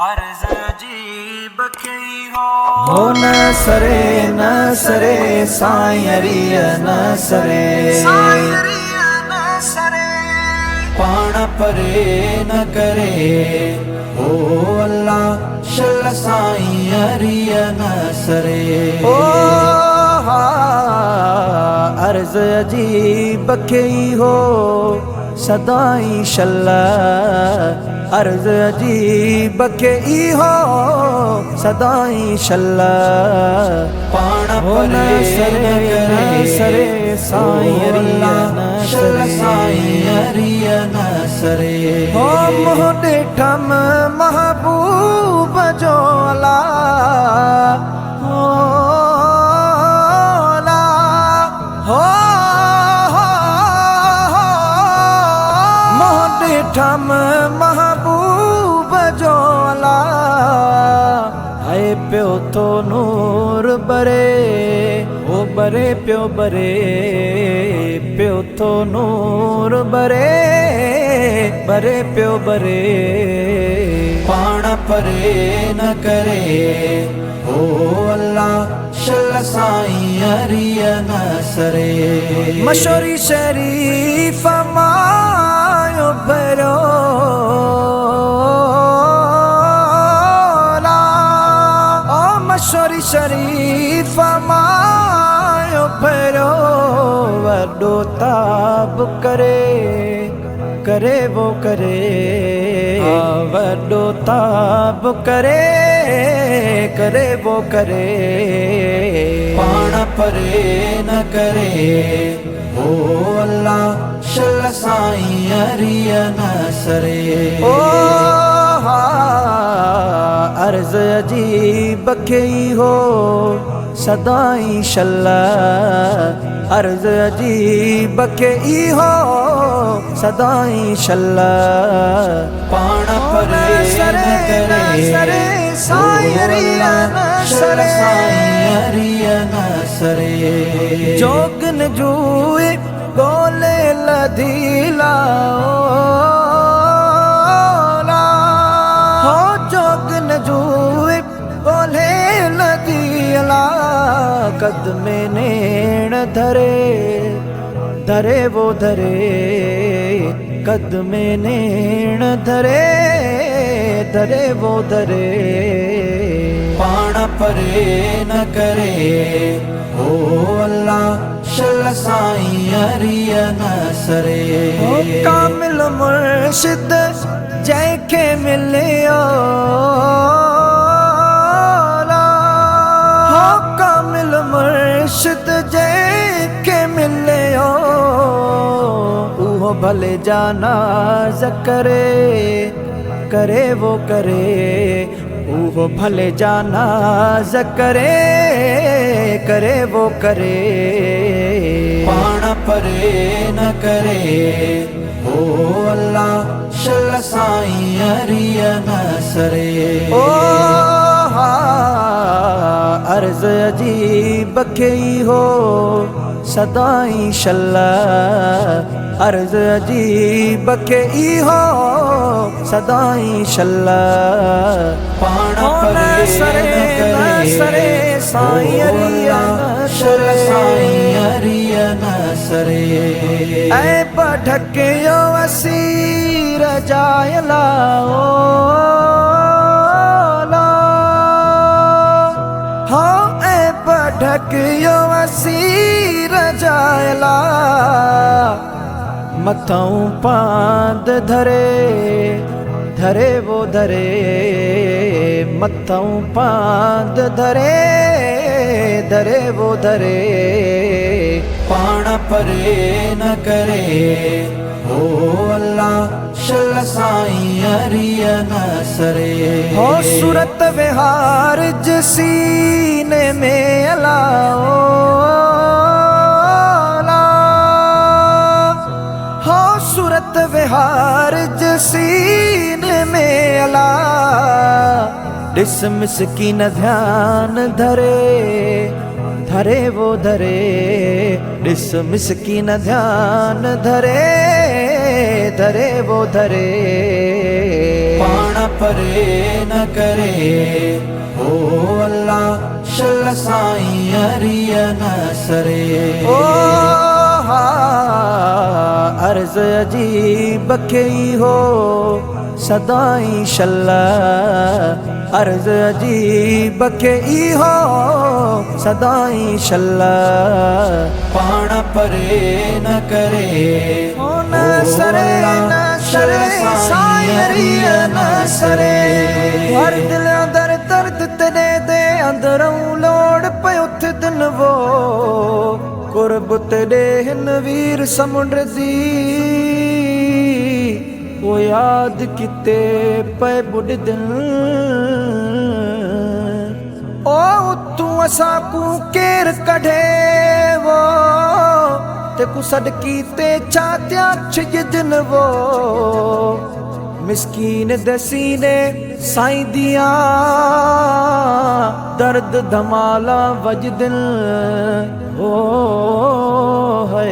अर्ज़ अजीब कई हो न सरे साईं अरिय न सरे पाण परे न करे ओ अल्लाह शल साईं अरिय न सरे ओ अर्ज़ अजीब कई हो सदाई शल्ला अर्ज़ अजीब के हो सदाई शल्ला पाण परे न सरे साईं अरिय न सरे साईं अरिय न सरे हो मोह ॾिठम महबूब जो अला हो ठम महबूब जो अला है प्यो तो नूर बरे ओ बरे प्यो तो नूर बरे प्यो बरे पाण परे न करे ओ अल्लाह शल साईं अरिय न सरे मशोरी शरीफ मायो भरो मशोरी शरीफ मायो भरो वडो ताब करे वो करे वडो ताब करे वो करे पाण परे न करे ओ अल्लाह शल साईं अरिय न सरे ओ अर्ज़ अजीब कई हो सदाई शल्ला अर्ज़ अजीब कई हो सदाई शल्ला पाण परे न करे साईं अरिय न सरे साईं अरिय न सरे जोगन जूए बोले लधीला हो जोगन जूए बोले लधीला कद में नेण धरे वो धरे कद में नेण धरे वो धरे पाण परे न करे ओ अल्लाह शल साईं अरिय न सरे ओ कामिल मुर्शिद जैके मिलियो हो कामिल मुर्शिद जैके मिलियो उहो भले जाना करे वो करे उहो भले जाना करे वो करे पाण परे न करे ओ अल्लाह शल साईं अरिय न सरे ओ अर्ज़ अजीब कई हो सदाई शल्ला अर्ज़ अजीब कई हो सदाई शल्ला पाण परे न करे साईं अरिय न सरे साईं अरिय न सरे ऐ पढ़कियो असीर जायला हो ऐ पढ़कियो असीर जायला मथां पांद धरे वो धरे मथां पांद धरे वो धरे पाण परे न करे ओ अल्लाह शल साईं अरिय न सरे हो सूरत विहार सीने में अलाओ हो सूरत विहार सीने में अला डिस मिस्कीन ध्यान धरे वो धरे डिस मिस्कीन ध्यान धरे धरे वो धरे, पाना परे न करे। ओ अल्लाह शल साईं अरिय न सरे। ओ अर्ज अजीब कई हो सदाई शल्ला, अर्ज अजीब कई हो सदाई शल्ला। पाना परे न करे, न सरे न सरे साईं अरिय न सरे। हर दिल अंदर दर्द तेरे दे अंदरों लोड़ पे उठ दिन वो, कुर्ब तेरे हिन वीर समुंद्र दी, वो याद किते पे बुढ़ दिन। ओ तू असा को केर कढ़े वो, ते कु सद कीते चात्या छिजन वो। मिस्कीन दसीने साईं दिया दर्द धमाला वजदिन। ओ है